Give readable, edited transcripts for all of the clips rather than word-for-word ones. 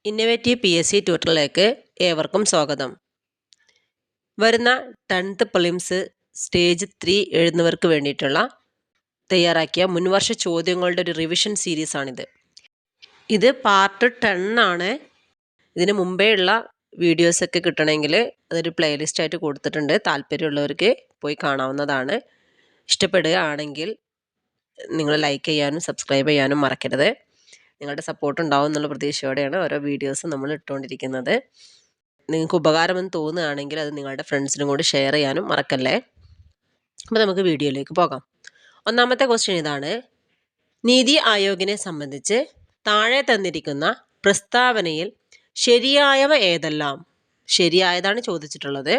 Innovative PSC ട്യൂട്ടറിലേക്ക് ഏവർക്കും സ്വാഗതം. വരുന്ന 10th പ്രിലിംസ് സ്റ്റേജ് 3 എഴുതുന്നവർക്ക് വേണ്ടിയിട്ടുള്ള തയ്യാറാക്കിയ മുൻവർഷ ചോദ്യങ്ങളുടെ ഒരു റിവിഷൻ സീരീസാണിത്. ഇത് പാർട്ട് 10 ആണ്. ഇതിന് മുമ്പേ ഉള്ള വീഡിയോസൊക്കെ കിട്ടണമെങ്കിൽ അതൊരു പ്ലേലിസ്റ്റ് ആയിട്ട് കൊടുത്തിട്ടുണ്ട്. താല്പര്യമുള്ളവർക്ക് പോയി കാണാവുന്നതാണ്. ഇഷ്ടപ്പെടുകയാണെങ്കിൽ നിങ്ങൾ ലൈക്ക് ചെയ്യാനും സബ്സ്ക്രൈബ് ചെയ്യാനും മറക്കരുത്. നിങ്ങളുടെ സപ്പോർട്ട് ഉണ്ടാവും എന്നുള്ള പ്രതീക്ഷയോടെയാണ് ഓരോ വീഡിയോസ് നമ്മൾ ഇട്ടുകൊണ്ടിരിക്കുന്നത്. നിങ്ങൾക്ക് ഉപകാരമെന്ന് തോന്നുകയാണെങ്കിൽ അത് നിങ്ങളുടെ ഫ്രണ്ട്സിനും കൂടി ഷെയർ ചെയ്യാനും മറക്കല്ലേ. അപ്പോൾ നമുക്ക് വീഡിയോയിലേക്ക് പോകാം. ഒന്നാമത്തെ ക്വസ്റ്റ്യൻ ഇതാണ്: നീതി ആയോഗിനെ സംബന്ധിച്ച് താഴെ തന്നിരിക്കുന്ന പ്രസ്താവനയിൽ ശരിയായവ ഏതെല്ലാം? ശരിയായതാണ് ചോദിച്ചിട്ടുള്ളത്.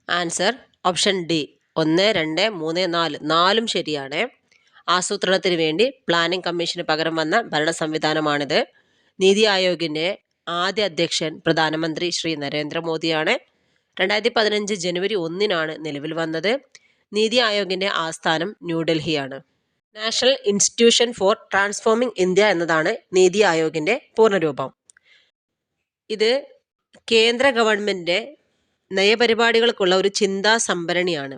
ആൻസർ ഓപ്ഷൻ ഡി 1, 2, 3, 4 നാലും ശരിയാണ്. ആസൂത്രണത്തിന് വേണ്ടി പ്ലാനിംഗ് കമ്മീഷന് പകരം വന്ന ഭരണ സംവിധാനമാണിത്. നീതി ആയോഗിൻ്റെ ആദ്യ അധ്യക്ഷൻ പ്രധാനമന്ത്രി ശ്രീ നരേന്ദ്രമോദിയാണ്. 2015 ജനുവരി 1 നിലവിൽ വന്നത്. നീതി ആയോഗിൻ്റെ ആസ്ഥാനം ന്യൂഡൽഹിയാണ്. National institution for transforming India എന്നതാണ് നീതി ആയോഗിൻ്റെ പൂർണ്ണരൂപം. ഇത് കേന്ദ്ര ഗവൺമെൻറ്റിൻ്റെ നയപരിപാടികൾക്കുള്ള ഒരു ചിന്താ സംഭരണിയാണ്.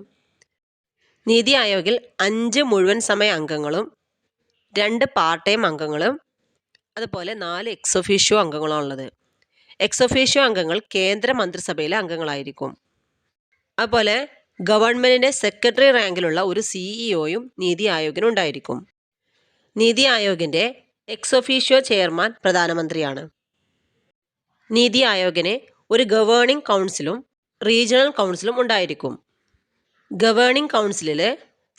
നീതി ആയോഗിൽ 5 മുഴുവൻ സമയ അംഗങ്ങളും 2 പാർട്ട് ടൈം അംഗങ്ങളും അതുപോലെ 4 എക്സ് ഒഫീഷ്യോ അംഗങ്ങളാണ് ഉള്ളത്. എക്സ് ഒഫീഷ്യോ അംഗങ്ങൾ കേന്ദ്ര മന്ത്രിസഭയിലെ അംഗങ്ങളായിരിക്കും. അതുപോലെ ഗവൺമെൻറ്റിൻ്റെ സെക്രട്ടറി റാങ്കിലുള്ള ഒരു CEO-യും നീതി ആയോഗിനുണ്ടായിരിക്കും. നീതി ആയോഗിൻ്റെ എക്സ് ഒഫീഷ്യോ ചെയർമാൻ പ്രധാനമന്ത്രിയാണ്. നീതി ആയോഗിന് ഒരു ഗവേണിംഗ് കൗൺസിലും റീജിയണൽ കൗൺസിലും ഉണ്ടായിരിക്കും. ഗവേണിംഗ് കൗൺസിലിൽ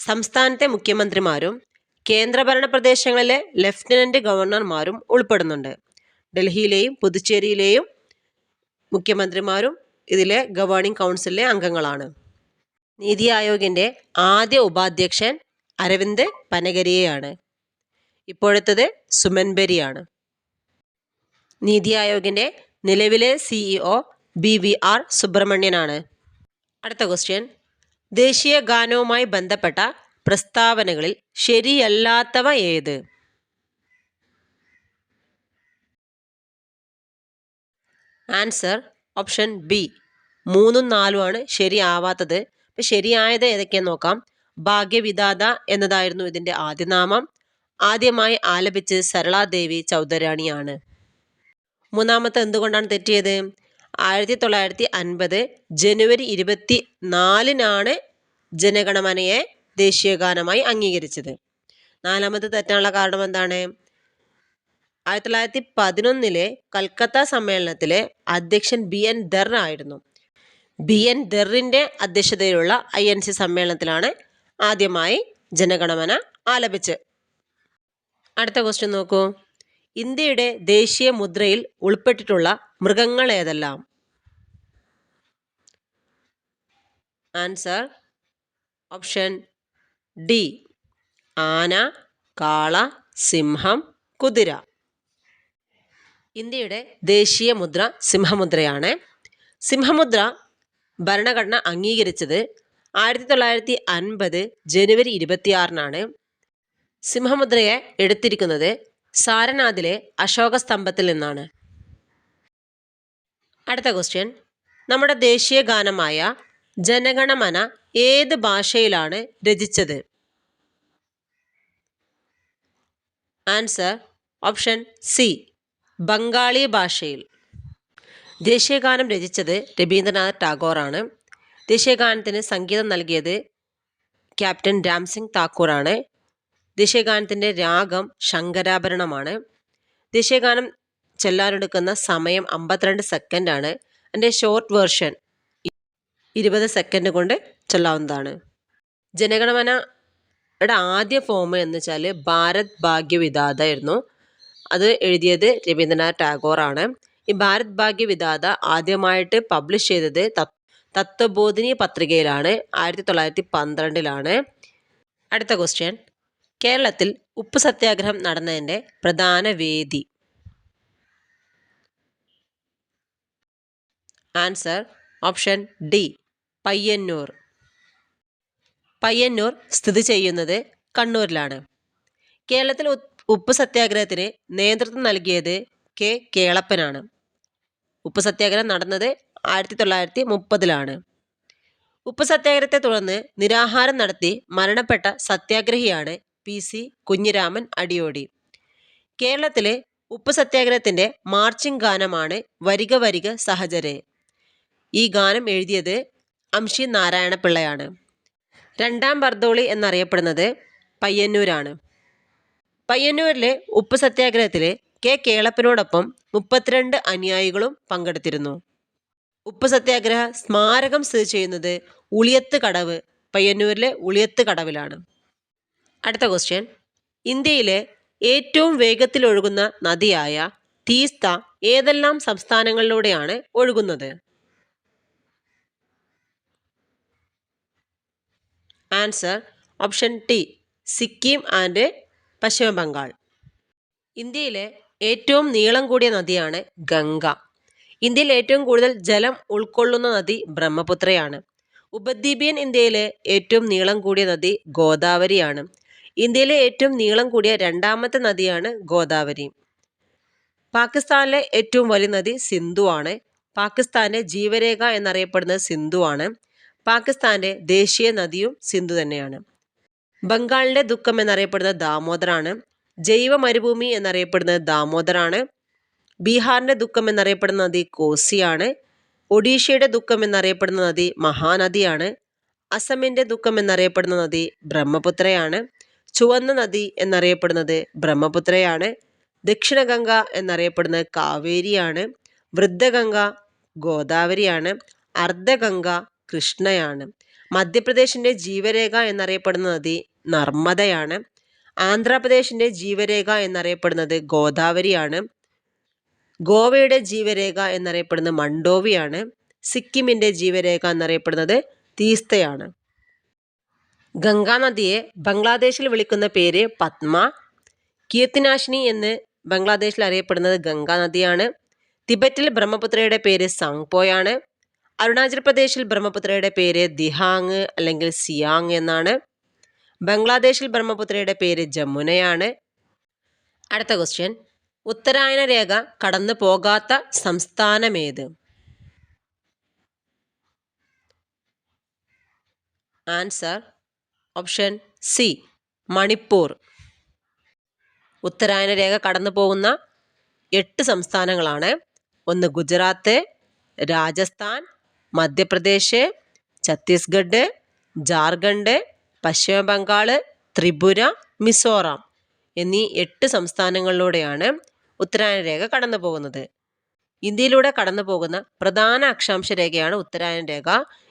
സംസ്ഥാനത്തെ മുഖ്യമന്ത്രിമാരും കേന്ദ്രഭരണ പ്രദേശങ്ങളിലെ ലഫ്റ്റനന്റ് ഗവർണർമാരും ഉൾപ്പെടുന്നുണ്ട്. ഡൽഹിയിലെയും പുതുച്ചേരിയിലെയും മുഖ്യമന്ത്രിമാരും ഇതിലെ ഗവേണിംഗ് കൗൺസിലിലെ അംഗങ്ങളാണ്. നീതി ആയോഗിൻ്റെ ആദ്യ ഉപാധ്യക്ഷൻ അരവിന്ദ് പനഗരിയയാണ്. ഇപ്പോഴത്തത് സുമൻ ബെരിയാണ്. നീതി ആയോഗിൻ്റെ നിലവിലെ CEO BVR സുബ്രഹ്മണ്യനാണ്. അടുത്ത ക്വസ്റ്റ്യൻ: ദേശീയ ഗാനവുമായി ബന്ധപ്പെട്ട പ്രസ്താവനകളിൽ ശരിയല്ലാത്തവ ഏത്? ആൻസർ ഓപ്ഷൻ ബി 3ഉം 4ഉമാണ് ശരിയാവാത്തത്. അപ്പം ശരിയായത് ഏതൊക്കെയെന്ന് നോക്കാം. ഭാഗ്യവിധാത എന്നതായിരുന്നു ഇതിൻ്റെ ആദ്യ നാമം. ആദ്യമായി ആലപിച്ചത് സരളാദേവി ചൗധരാണിയാണ്. മൂന്നാമത്തെ എന്തുകൊണ്ടാണ് തെറ്റിയത്? 1950 ജനുവരി 24 ജനഗണമനയെ ദേശീയഗാനമായി അംഗീകരിച്ചത്. നാലാമത് തെറ്റാനുള്ള കാരണം എന്താണ്? 1911 കൽക്കത്ത സമ്മേളനത്തിലെ അധ്യക്ഷൻ BN ദർ ആയിരുന്നു. BN ദറിൻ്റെ അധ്യക്ഷതയിലുള്ള INC സമ്മേളനത്തിലാണ് ആദ്യമായി ജനഗണമന ആലപിച്ചത്. അടുത്ത ക്വസ്റ്റ്യൻ നോക്കൂ. ഇന്ത്യയുടെ ദേശീയ മുദ്രയിൽ ഉൾപ്പെട്ടിട്ടുള്ള മൃഗങ്ങൾ ഏതെല്ലാം? ആൻസർ ഓപ്ഷൻ ഡി ആന, കാള, സിംഹം, കുതിര. ഇന്ത്യയുടെ ദേശീയ മുദ്ര സിംഹമുദ്രയാണ്. സിംഹമുദ്ര ഭരണഘടന അംഗീകരിച്ചത് 1950 ജനുവരി 26 സിംഹമുദ്രയെ എടുത്തിരിക്കുന്നത് സാരനാഥിലെ അശോക സ്തംഭത്തിൽ നിന്നാണ്. അടുത്ത ക്വസ്റ്റ്യൻ: നമ്മുടെ ദേശീയ ഗാനമായ ജനഗണമന ഏത് ഭാഷയിലാണ് രചിച്ചത്? ആൻസർ ഓപ്ഷൻ സി ബംഗാളി ഭാഷയിൽ. ദേശീയഗാനം രചിച്ചത് രവീന്ദ്രനാഥ് ടാഗോറാണ്. ദേശീയഗാനത്തിന് സംഗീതം നൽകിയത് ക്യാപ്റ്റൻ രാംസിംഗ് താക്കൂറാണ്. ദേശീയഗാനത്തിൻ്റെ രാഗം ശങ്കരാഭരണമാണ്. ദേശീയഗാനം ചെല്ലാനെടുക്കുന്ന സമയം 52 സെക്കൻഡാണ്. അതിൻ്റെ ഷോർട്ട് വേർഷൻ 20 സെക്കൻഡ് കൊണ്ട് ചൊല്ലാവുന്നതാണ്. ജനഗണമനയുടെ ആദ്യ ഫോം എന്ന് വെച്ചാൽ ഭാരത് ഭാഗ്യവിധാത ആയിരുന്നു. അത് എഴുതിയത് രവീന്ദ്രനാഥ് ടാഗോറാണ്. ഈ ഭാരത് ഭാഗ്യവിധാത ആദ്യമായിട്ട് പബ്ലിഷ് ചെയ്തത് തത്വബോധിനി പത്രികയിലാണ്. 1912 അടുത്ത ക്വസ്റ്റ്യൻ: കേരളത്തിൽ ഉപ്പ് സത്യാഗ്രഹം നടന്നതിൻ്റെ പ്രധാന വേദി? Answer option D Payyanur. Payyanur സ്ഥിതി ചെയ്യുന്നത് കണ്ണൂരിലാണ്. കേരളത്തിൽ ഉപ്പ് സത്യാഗ്രഹത്തിന് നേതൃത്വം നൽകിയത് കെ കേളപ്പനാണ്. ഉപ്പ് സത്യാഗ്രഹം നടന്നത് 1930-ലാണ്. ഉപ്പ് സത്യാഗ്രഹത്തെ തുടർന്ന് നിരാഹാരം നടത്തി മരണപ്പെട്ട സത്യാഗ്രഹിയാണ് PC കുഞ്ഞിരാമൻ അടിയോടി. കേരളത്തിലെ ഉപ്പ് സത്യാഗ്രഹത്തിന്റെ മാർച്ചിങ് ഗാനമാണ് വരിക വരിക സഹചരേ. ഈ ഗാനം എഴുതിയത് അംഷി നാരായണപിള്ളയാണ്. രണ്ടാം ബർദോളി എന്നറിയപ്പെടുന്നത് പയ്യന്നൂരാണ്. പയ്യന്നൂരിലെ ഉപ്പ് സത്യാഗ്രഹത്തിലെ കെ കേളപ്പനോടൊപ്പം 32 അനുയായികളും പങ്കെടുത്തിരുന്നു. ഉപ്പ് സത്യാഗ്രഹ സ്മാരകം സ്ഥിതി ചെയ്യുന്നത് ഉളിയത്ത് കടവ്, പയ്യന്നൂരിലെ ഉളിയത്ത് കടവിലാണ്. അടുത്ത ക്വസ്റ്റ്യൻ, ഇന്ത്യയിലെ ഏറ്റവും വേഗത്തിൽ ഒഴുകുന്ന നദിയായ തീസ്ത ഏതെല്ലാം സംസ്ഥാനങ്ങളിലൂടെയാണ് ഒഴുകുന്നത്? Answer option T, Sikkim and പശ്ചിമ ബംഗാൾ. ഇന്ത്യയിലെ ഏറ്റവും നീളം കൂടിയ നദിയാണ് ഗംഗ. ഇന്ത്യയിൽ ഏറ്റവും കൂടുതൽ ജലം ഉൾക്കൊള്ളുന്ന നദി ബ്രഹ്മപുത്രയാണ്. ഉപദ്വീപിയൻ ഇന്ത്യയിലെ ഏറ്റവും നീളം കൂടിയ നദി ഗോദാവരിയാണ്. ഇന്ത്യയിലെ ഏറ്റവും നീളം കൂടിയ രണ്ടാമത്തെ നദിയാണ് ഗോദാവരി. പാകിസ്ഥാനിലെ ഏറ്റവും വലിയ നദി സിന്ധു ആണ്. പാകിസ്ഥാന്റെ ജീവരേഖ എന്നറിയപ്പെടുന്നത് സിന്ധു ആണ്. പാകിസ്ഥാന്റെ ദേശീയ നദിയും സിന്ധു തന്നെയാണ്. ബംഗാളിന്റെ ദുഃഖം എന്നറിയപ്പെടുന്നത് ദാമോദറാണ്. ജൈവ മരുഭൂമി എന്നറിയപ്പെടുന്നത് ദാമോദറാണ്. ബീഹാറിന്റെ ദുഃഖം എന്നറിയപ്പെടുന്ന നദി കോസിയാണ്. ഒഡീഷയുടെ ദുഃഖം എന്നറിയപ്പെടുന്ന നദി മഹാനദിയാണ്. അസമിന്റെ ദുഃഖം എന്നറിയപ്പെടുന്ന നദി ബ്രഹ്മപുത്രയാണ്. ചുവന്ന നദി എന്നറിയപ്പെടുന്നത് ബ്രഹ്മപുത്രയാണ്. ദക്ഷിണ ഗംഗ എന്നറിയപ്പെടുന്നത് കാവേരിയാണ്. വൃദ്ധഗംഗ ഗോദാവരിയാണ്. അർദ്ധഗംഗ കൃഷ്ണയാണ്. മധ്യപ്രദേശിന്റെ ജീവരേഖ എന്നറിയപ്പെടുന്ന നദി നർമ്മദയാണ്. ആന്ധ്രാപ്രദേശിന്റെ ജീവരേഖ എന്നറിയപ്പെടുന്നത് ഗോദാവരിയാണ്. ഗോവയുടെ ജീവരേഖ എന്നറിയപ്പെടുന്നത് മണ്ഡോവിയാണ്. സിക്കിമിന്റെ ജീവരേഖ എന്നറിയപ്പെടുന്നത് തീസ്തയാണ്. ഗംഗാനദിയെ ബംഗ്ലാദേശിൽ വിളിക്കുന്ന പേര് പത്മ. കീർത്തിനാശിനി എന്ന് ബംഗ്ലാദേശിൽ അറിയപ്പെടുന്നത് ഗംഗാനദിയാണ്. തിബറ്റിൽ ബ്രഹ്മപുത്രയുടെ പേര് സാങ്പോയാണ്. അരുണാചൽ പ്രദേശിൽ ബ്രഹ്മപുത്രയുടെ പേര് ദിഹാങ് അല്ലെങ്കിൽ സിയാങ് എന്നാണ്. ബംഗ്ലാദേശിൽ ബ്രഹ്മപുത്രയുടെ പേര് ജമുനയാണ്. അടുത്ത ക്വസ്റ്റ്യൻ, ഉത്തരായന രേഖ കടന്നു പോകാത്ത സംസ്ഥാനമേത്? Answer option C, Manipur. ഉത്തരായന രേഖ കടന്നു പോകുന്ന 8 സംസ്ഥാനങ്ങളാണ്. ഒന്ന് ഗുജറാത്ത്, രാജസ്ഥാൻ, മധ്യപ്രദേശ്, ഛത്തീസ്ഗഡ്, ജാർഖണ്ഡ്, പശ്ചിമ ബംഗാൾ, ത്രിപുര, മിസോറാം എന്നീ 8 സംസ്ഥാനങ്ങളിലൂടെയാണ് ഉത്തരായന രേഖ കടന്നു പോകുന്നത്. ഇന്ത്യയിലൂടെ കടന്നു പോകുന്ന പ്രധാന അക്ഷാംശ രേഖയാണ് ഉത്തരായന രേഖ.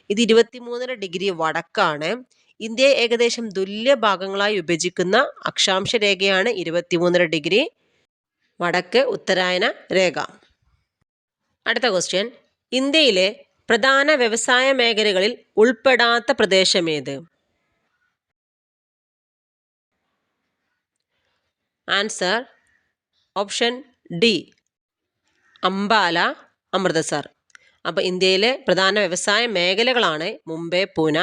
ഇത് 23 ഡിഗ്രി വടക്കാണ്. ഇന്ത്യയെ ഏകദേശം തുല്യ ഭാഗങ്ങളായി വിഭജിക്കുന്ന അക്ഷാംശ രേഖയാണ് 23 ഡിഗ്രി വടക്ക് ഉത്തരായന രേഖ. അടുത്ത ക്വസ്റ്റ്യൻ, ഇന്ത്യയിലെ പ്രധാന വ്യവസായ മേഖലകളിൽ ഉൾപ്പെടാത്ത പ്രദേശമേത്? Answer option D, Ambala, Amritsar. അപ്പോൾ ഇന്ത്യയിലെ പ്രധാന വ്യവസായ മേഖലകളാണ് മുംബൈ, പൂന,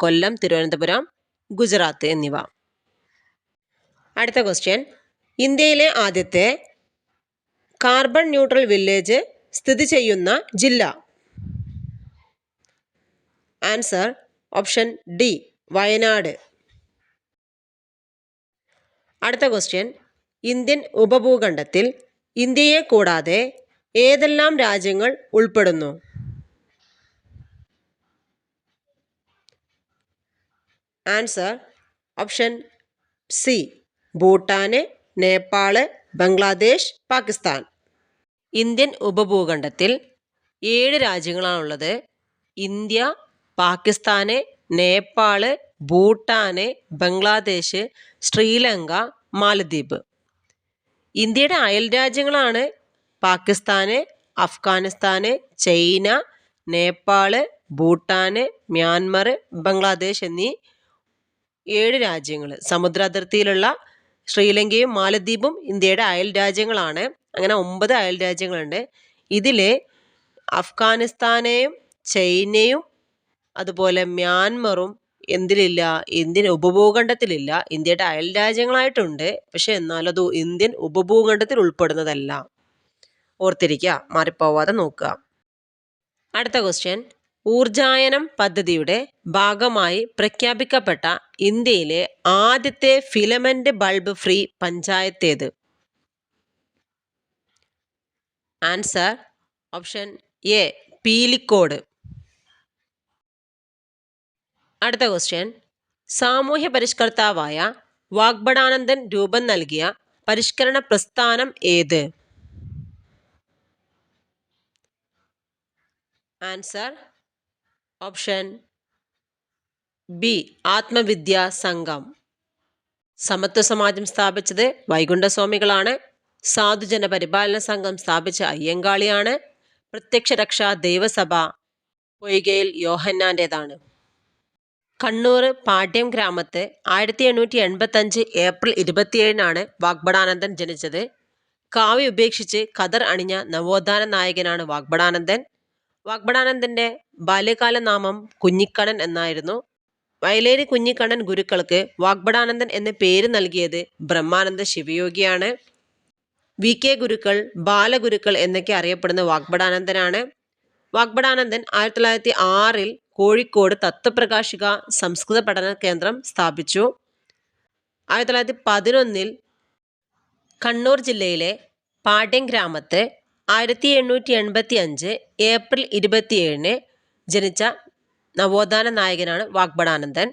കൊല്ലം, തിരുവനന്തപുരം, ഗുജറാത്ത് എന്നിവ. അടുത്ത ക്വസ്റ്റ്യൻ, ഇന്ത്യയിലെ ആദ്യത്തെ കാർബൺ ന്യൂട്രൽ വില്ലേജ് സ്ഥിതി ചെയ്യുന്ന ജില്ല? Answer option D, Wayanad. അടുത്ത ക്വസ്റ്റ്യൻ, ഇന്ത്യൻ ഉപഭൂഖണ്ഡത്തിൽ ഇന്ത്യയെ കൂടാതെ ഏതെല്ലാം രാജ്യങ്ങൾ ഉൾപ്പെടുന്നു? Answer option C, Bhutan, Nepal, Bangladesh, Pakistan. Indian ഉപഭൂഖണ്ഡത്തിൽ 7 രാജ്യങ്ങളാണുള്ളത്. ഇന്ത്യ, പാകിസ്ഥാന്, നേപ്പാള്, ഭൂട്ടാന്, ബംഗ്ലാദേശ്, ശ്രീലങ്ക, മാലദ്വീപ്. ഇന്ത്യയുടെ അയൽ രാജ്യങ്ങളാണ് പാകിസ്ഥാന്, അഫ്ഗാനിസ്ഥാന്, ചൈന, നേപ്പാള്, ഭൂട്ടാന്, മ്യാൻമർ, ബംഗ്ലാദേശ് എന്നീ 7 രാജ്യങ്ങൾ. സമുദ്ര അതിർത്തിയിലുള്ള ശ്രീലങ്കയും മാലദ്വീപും ഇന്ത്യയുടെ അയൽ രാജ്യങ്ങളാണ്. അങ്ങനെ 9 അയൽ രാജ്യങ്ങളുണ്ട്. ഇതിൽ അഫ്ഗാനിസ്ഥാനെയും ചൈനയും അതുപോലെ മ്യാൻമറും എന്തിലില്ല? ഇന്ത്യൻ ഉപഭൂഖണ്ഡത്തിലില്ല. ഇന്ത്യയുടെ അയൽ രാജ്യങ്ങളായിട്ടുണ്ട്, പക്ഷെ എന്നാലത് ഇന്ത്യൻ ഉപഭൂഖണ്ഡത്തിൽ ഉൾപ്പെടുന്നതല്ല. ഓർത്തിരിക്കുക, മാറിപ്പോവാതെ നോക്കുക. അടുത്ത ക്വസ്റ്റ്യൻ, ഊർജായനം പദ്ധതിയുടെ ഭാഗമായി പ്രഖ്യാപിക്കപ്പെട്ട ഇന്ത്യയിലെ ആദ്യത്തെ ഫിലമെന്റ് ബൾബ് ഫ്രീ പഞ്ചായത്ത് ഏത്? Answer option A Pilicode. അടുത്ത ക്വസ്റ്റ്യൻ, സാമൂഹ്യ പരിഷ്കർത്താവായ വാഗ്ബടാനന്ദൻ രൂപം നൽകിയ പരിഷ്കരണ പ്രസ്ഥാനം ഏത്? ആൻസർ ഓപ്ഷൻ ബി ആത്മവിദ്യാ സംഘം. സമത്വ സമാജം സ്ഥാപിച്ചത് വൈകുണ്ഠസ്വാമികളാണ്. സാധുജന പരിപാലന സംഘം സ്ഥാപിച്ച അയ്യങ്കാളിയാണ്. പ്രത്യക്ഷ രക്ഷാ ദൈവസഭ പൊയ്കയിൽ യോഹന്നാൻ്റേതാണ്. കണ്ണൂർ പാട്യം ഗ്രാമത്ത് 1885 ഏപ്രിൽ 27 വാഗ്ബടാനന്ദൻ ജനിച്ചത്. കാവ്യ ഉപേക്ഷിച്ച് ഖദർ അണിഞ്ഞ നവോത്ഥാന നായകനാണ് വാഗ്ബടാനന്ദൻ. വാഗ്ബടാനന്ദന്റെ ബാല്യകാല നാമം കുഞ്ഞിക്കണ്ണൻ എന്നായിരുന്നു. വയലേരി കുഞ്ഞിക്കണ്ണൻ ഗുരുക്കൾക്ക് വാഗ്ബടാനന്ദൻ എന്ന പേര് നൽകിയത് ബ്രഹ്മാനന്ദ ശിവയോഗിയാണ്. വി കെ ഗുരുക്കൾ, ബാലഗുരുക്കൾ എന്നൊക്കെ അറിയപ്പെടുന്ന വാഗ്ബടാനന്ദനാണ്. വാഗ്ബടാനന്ദൻ 1906 കോഴിക്കോട് തത്വപ്രകാശിക സംസ്കൃത പഠന കേന്ദ്രം സ്ഥാപിച്ചു. 1911 കണ്ണൂർ ജില്ലയിലെ പാട്യം ഗ്രാമത്ത് 1885 ഏപ്രിൽ 27 ജനിച്ച നവോത്ഥാന നായകനാണ് വാഗ്ബടാനന്ദൻ.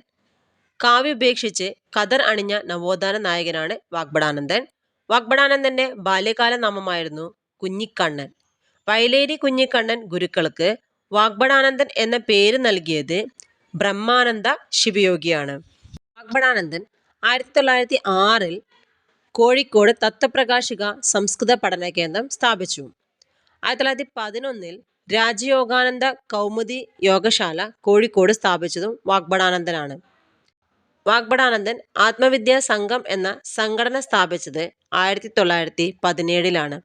കാവ്യ ഉപേക്ഷിച്ച് ഖദർ അണിഞ്ഞ നവോത്ഥാന നായകനാണ് വാഗ്ബടാനന്ദൻ. വാഗ്ബടാനന്ദന്റെ ബാല്യകാല നാമമായിരുന്നു കുഞ്ഞിക്കണ്ണൻ. വയലേരി കുഞ്ഞിക്കണ്ണൻ ഗുരുക്കൾക്ക് വാഗ്ബടാനന്ദൻ എന്ന പേര് നൽകിയത് ബ്രഹ്മാനന്ദ ശിവയോഗിയാണ്. വാഗ്ബടാനന്ദൻ 1906 കോഴിക്കോട് തത്വപ്രകാശിക സംസ്കൃത പഠന കേന്ദ്രം സ്ഥാപിച്ചു. 1911 രാജയോഗാനന്ദ കൗമുദി യോഗശാല കോഴിക്കോട് സ്ഥാപിച്ചതും വാഗ്ബടാനന്ദനാണ്. വാഗ്ബടാനന്ദൻ ആത്മവിദ്യാ സംഘം എന്ന സംഘടന സ്ഥാപിച്ചത് 1917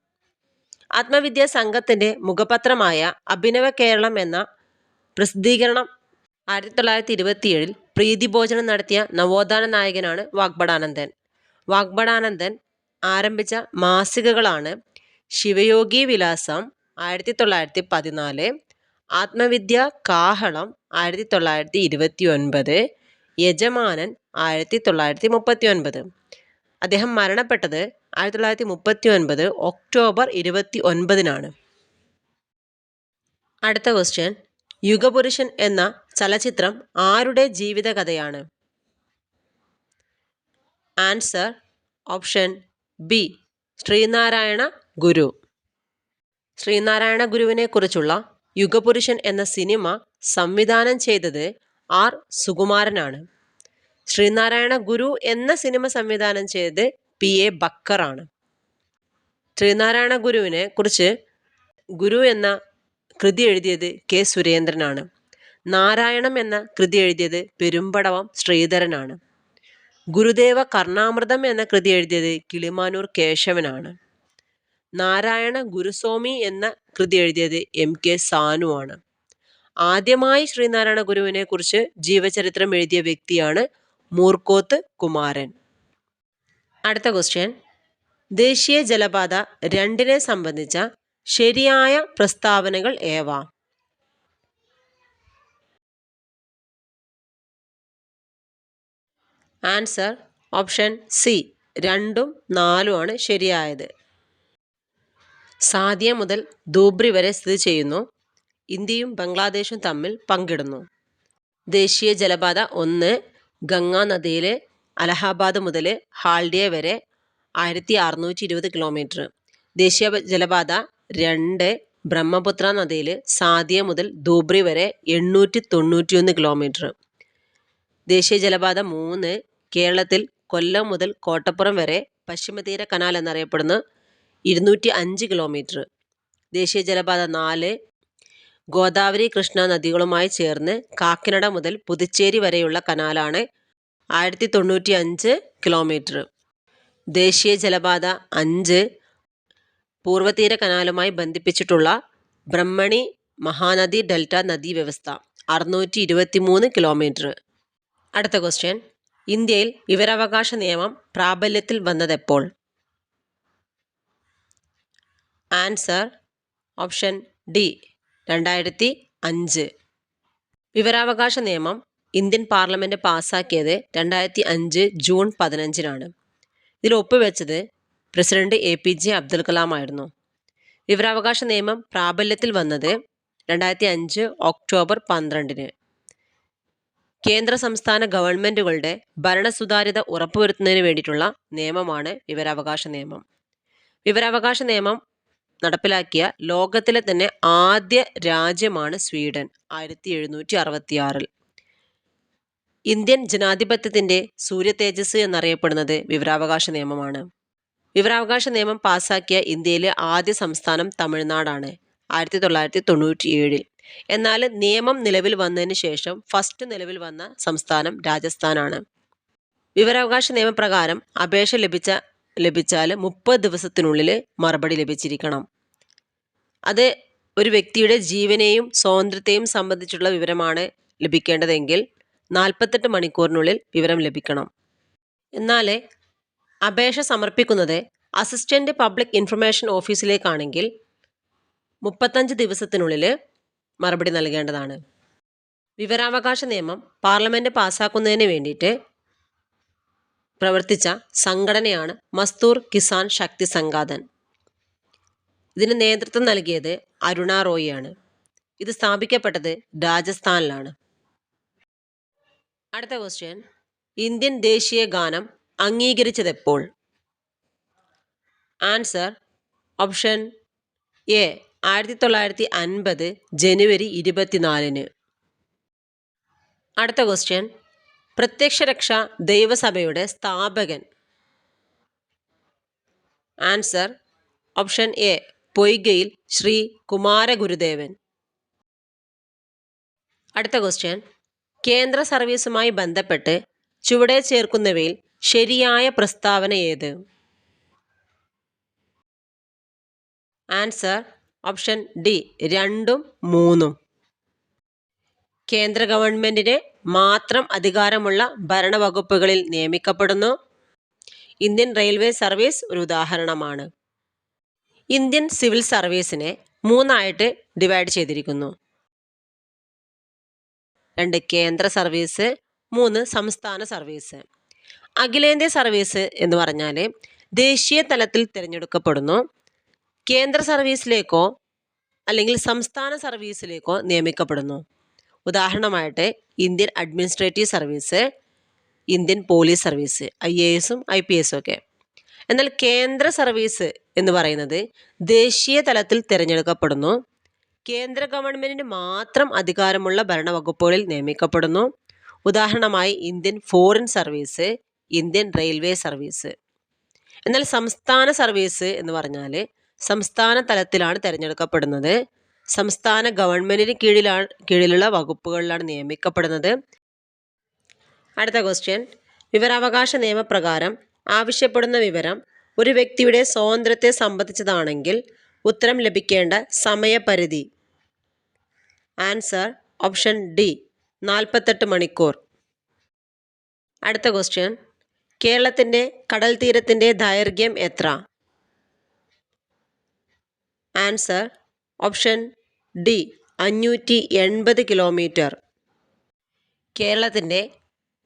ആത്മവിദ്യാ സംഘത്തിന്റെ മുഖപത്രമായ അഭിനവ കേരളം എന്ന പ്രസിദ്ധീകരണം 1927 പ്രീതിഭോജനം നടത്തിയ നവോത്ഥാന നായകനാണ് വാഗ്ബടാനന്ദൻ. വാഗ്ബടാനന്ദൻ ആരംഭിച്ച മാസികകളാണ് ശിവയോഗി വിലാസം 1914, ആത്മവിദ്യ കാഹളം 1929, യജമാനൻ 1939. അദ്ദേഹം മരണപ്പെട്ടത് 1939 ഒക്ടോബർ 29. അടുത്ത ക്വസ്റ്റ്യൻ, യുഗപുരുഷൻ എന്ന ചലച്ചിത്രം ആരുടെ ജീവിതകഥയാണ്? ആൻസർ ഓപ്ഷൻ ബി ശ്രീനാരായണ ഗുരു. ശ്രീനാരായണ ഗുരുവിനെ കുറിച്ചുള്ള യുഗപുരുഷൻ എന്ന സിനിമ സംവിധാനം ചെയ്തത് ആർ സുകുമാരനാണ്. ശ്രീനാരായണ ഗുരു എന്ന സിനിമ സംവിധാനം ചെയ്തത് PA ബക്കറാണ്. ശ്രീനാരായണ ഗുരുവിനെ കുറിച്ച് ഗുരു എന്ന കൃതി എഴുതിയത് K സുരേന്ദ്രനാണ്. നാരായണം എന്ന കൃതി എഴുതിയത് പെരുമ്പടവം ശ്രീധരനാണ്. ഗുരുദേവ കർണാമൃതം എന്ന കൃതി എഴുതിയത് കിളിമാനൂർ കേശവനാണ്. നാരായണ ഗുരുസ്വാമി എന്ന കൃതി എഴുതിയത് MK സാനുവാണ്. ആദ്യമായി ശ്രീനാരായണ ഗുരുവിനെ കുറിച്ച് ജീവചരിത്രം എഴുതിയ വ്യക്തിയാണ് മൂർക്കോത്ത് കുമാരൻ. അടുത്ത ക്വസ്റ്റ്യൻ, ദേശീയ ജലപാത 2 സംബന്ധിച്ച ശരിയായ പ്രസ്താവനകൾ ഏവ? ആൻസർ ഓപ്ഷൻ സി 2ഉം 4ഉം ശരിയായത്. സാദിയ മുതൽ ധൂബ്രി വരെ സ്ഥിതി ചെയ്യുന്നു. ഇന്ത്യയും ബംഗ്ലാദേശും തമ്മിൽ പങ്കിടുന്നു. ദേശീയ ജലപാത 1 ഗംഗാ നദിയിലെ അലഹാബാദ് മുതൽ ഹാൽഡിയ വരെ 1620 കിലോമീറ്റർ. ദേശീയ ജലപാത 2 ബ്രഹ്മപുത്ര നദിയിൽ സാദിയ മുതൽ ധൂബ്രി വരെ 891 കിലോമീറ്റർ. ദേശീയ ജലപാത 3 കേരളത്തിൽ കൊല്ലം മുതൽ കോട്ടപ്പുറം വരെ പശ്ചിമതീര കനാൽ എന്നറിയപ്പെടുന്ന 205 കിലോമീറ്റർ. ദേശീയ ജലപാത 4 ഗോദാവരി കൃഷ്ണ നദികളുമായി ചേർന്ന് കാക്കിനഡ മുതൽ പുതുച്ചേരി വരെയുള്ള കനാലാണ് 1095 കിലോമീറ്റർ. ദേശീയ ജലപാത 5 പൂർവ്വതീര കനാലുമായി ബന്ധിപ്പിച്ചിട്ടുള്ള ബ്രഹ്മണി മഹാനദി ഡെൽറ്റ നദീവ്യവസ്ഥ 623 കിലോമീറ്റർ. അടുത്ത ക്വസ്റ്റ്യൻ, ഇന്ത്യയിൽ വിവരാവകാശ നിയമം പ്രാബല്യത്തിൽ വന്നതെപ്പോൾ? Answer option D 2005. വിവരാവകാശ നിയമം ഇന്ത്യൻ പാർലമെൻറ്റ് പാസ്സാക്കിയത് 2005 ജൂൺ 15-നാണ്. ഇതിൽ ഒപ്പുവെച്ചത് പ്രസിഡന്റ് APJ അബ്ദുൽ കലാം ആയിരുന്നു. വിവരാവകാശ നിയമം പ്രാബല്യത്തിൽ വന്നത് 2005 ഒക്ടോബർ 12-ന്. കേന്ദ്ര സംസ്ഥാന ഗവൺമെൻറ്റുകളുടെ ഭരണസുതാര്യത ഉറപ്പുവരുത്തുന്നതിന് വേണ്ടിയിട്ടുള്ള നിയമമാണ് വിവരാവകാശ നിയമം. വിവരാവകാശ നിയമം നടപ്പിലാക്കിയ ലോകത്തിലെ തന്നെ ആദ്യ രാജ്യമാണ് സ്വീഡൻ 1766. ഇന്ത്യൻ ജനാധിപത്യത്തിൻ്റെ സൂര്യ തേജസ് എന്നറിയപ്പെടുന്നത് വിവരാവകാശ നിയമമാണ്. വിവരാവകാശ നിയമം പാസ്സാക്കിയ ഇന്ത്യയിലെ ആദ്യ സംസ്ഥാനം തമിഴ്നാടാണ് 1997. എന്നാൽ നിയമം നിലവിൽ വന്നതിന് ശേഷം ഫസ്റ്റ് നിലവിൽ വന്ന സംസ്ഥാനം രാജസ്ഥാനാണ്. വിവരാവകാശ നിയമപ്രകാരം അപേക്ഷ ലഭിച്ചാൽ 30 ദിവസത്തിനുള്ളിൽ മറുപടി ലഭിച്ചിരിക്കണം. അത് ഒരു വ്യക്തിയുടെ ജീവനെയും സ്വാതന്ത്ര്യത്തെയും സംബന്ധിച്ചുള്ള വിവരമാണ് ലഭിക്കേണ്ടതെങ്കിൽ 48 മണിക്കൂറിനുള്ളിൽ വിവരം ലഭിക്കണം. എന്നാൽ അപേക്ഷ സമർപ്പിക്കുന്നത് അസിസ്റ്റന്റ് പബ്ലിക് ഇൻഫർമേഷൻ ഓഫീസിലേക്കാണെങ്കിൽ 35 ദിവസത്തിനുള്ളിൽ മറുപടി നൽകേണ്ടതാണ്. വിവരാവകാശ നിയമം പാർലമെൻറ്റ് പാസ്സാക്കുന്നതിന് വേണ്ടിയിട്ട് പ്രവർത്തിച്ച സംഘടനയാണ് മസ്തൂർ കിസാൻ ശക്തി സംഘാതൻ. ഇതിന് നേതൃത്വം നൽകിയത് അരുണ റോയിയാണ്. ഇത് സ്ഥാപിക്കപ്പെട്ടത് രാജസ്ഥാനിലാണ്. അടുത്ത ക്വസ്റ്റ്യൻ, ഇന്ത്യൻ ദേശീയ ഗാനം അംഗീകരിച്ചതെപ്പോൾ? ആൻസർ ഓപ്ഷൻ എ 1950 ജനുവരി 24-ന്. അടുത്ത ക്വസ്റ്റ്യൻ, പ്രത്യക്ഷരക്ഷാ ദൈവസഭയുടെ സ്ഥാപകൻ? ആൻസർ ഓപ്ഷൻ എ പൊയ്കയിൽ ശ്രീ കുമാരഗുരുദേവൻ. അടുത്ത ക്വസ്റ്റ്യൻ, കേന്ദ്ര സർവീസുമായി ബന്ധപ്പെട്ട് ചുവടെ ചേർക്കുന്നവയിൽ ശരിയായ പ്രസ്താവന ഏത്? ആൻസർ ഓപ്ഷൻ ഡി 2ഉം 3ഉം. കേന്ദ്ര ഗവൺമെൻറ്റിന് മാത്രം അധികാരമുള്ള ഭരണവകുപ്പുകളിൽ നിയമിക്കപ്പെടുന്നു. ഇന്ത്യൻ റെയിൽവേ സർവീസ് ഒരു ഉദാഹരണമാണ്. ഇന്ത്യൻ സിവിൽ സർവീസിനെ 3ആയിട്ട് ഡിവൈഡ് ചെയ്തിരിക്കുന്നു. 2 കേന്ദ്ര സർവീസ്, 3 സംസ്ഥാന സർവീസ്. അഖിലേന്ത്യാ സർവീസ് എന്ന് പറഞ്ഞാൽ ദേശീയ തലത്തിൽ തിരഞ്ഞെടുക്കപ്പെടുന്നു. കേന്ദ്ര സർവീസിലേക്കോ അല്ലെങ്കിൽ സംസ്ഥാന സർവീസിലേക്കോ നിയമിക്കപ്പെടുന്നു. ഉദാഹരണമായിട്ട് Indian administrative service, Indian police service, IAS-ഉം IPS-ഉം ഒക്കെ. എന്നാൽ കേന്ദ്ര സർവീസ് എന്ന് പറയുന്നത് ദേശീയ തലത്തിൽ തിരഞ്ഞെടുക്കപ്പെടുന്നു. കേന്ദ്ര ഗവൺമെൻറ്റിന് മാത്രം അധികാരമുള്ള ഭരണവകുപ്പുകളിൽ നിയമിക്കപ്പെടുന്നു. ഉദാഹരണമായി Indian foreign service, Indian railway service. എന്നാൽ സംസ്ഥാന സർവീസ് എന്ന് പറഞ്ഞാൽ സംസ്ഥാന തലത്തിലാണ് തിരഞ്ഞെടുക്കപ്പെടുന്നത്. സംസ്ഥാന ഗവൺമെൻറ്റിന് കീഴിലുള്ള വകുപ്പുകളിലാണ് നിയമിക്കപ്പെടുന്നത്. അടുത്ത ക്വസ്റ്റ്യൻ, വിവരാവകാശ നിയമപ്രകാരം ആവശ്യപ്പെടുന്ന വിവരം ഒരു വ്യക്തിയുടെ സ്വാതന്ത്ര്യത്തെ സംബന്ധിച്ചതാണെങ്കിൽ ഉത്തരം ലഭിക്കേണ്ട സമയപരിധി? ആൻസർ ഓപ്ഷൻ ഡി 48 മണിക്കൂർ. അടുത്ത ക്വസ്റ്റ്യൻ, കേരളത്തിൻ്റെ കടൽ തീരത്തിൻ്റെ ദൈർഘ്യം എത്ര? Answer option D 580 kilometre. കേരളത്തിൻ്റെ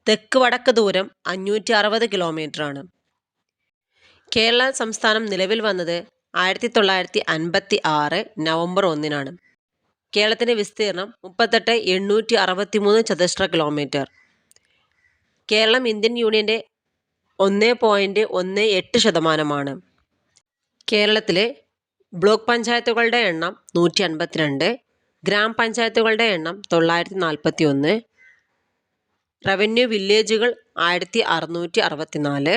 തെക്ക് വടക്ക് ദൂരം 560 കിലോമീറ്ററാണ്. കേരള സംസ്ഥാനം നിലവിൽ വന്നത് 1956 നവംബർ 1-നാണ്. കേരളത്തിൻ്റെ വിസ്തീർണം 38,863 ചതുരശ്ര കിലോമീറ്റർ. കേരളം ഇന്ത്യൻ യൂണിയൻ്റെ 1.18% കേരളത്തിലെ ബ്ലോക്ക് പഞ്ചായത്തുകളുടെ എണ്ണം 152, ഗ്രാമപഞ്ചായത്തുകളുടെ എണ്ണം 941, റവന്യൂ വില്ലേജുകൾ 1664,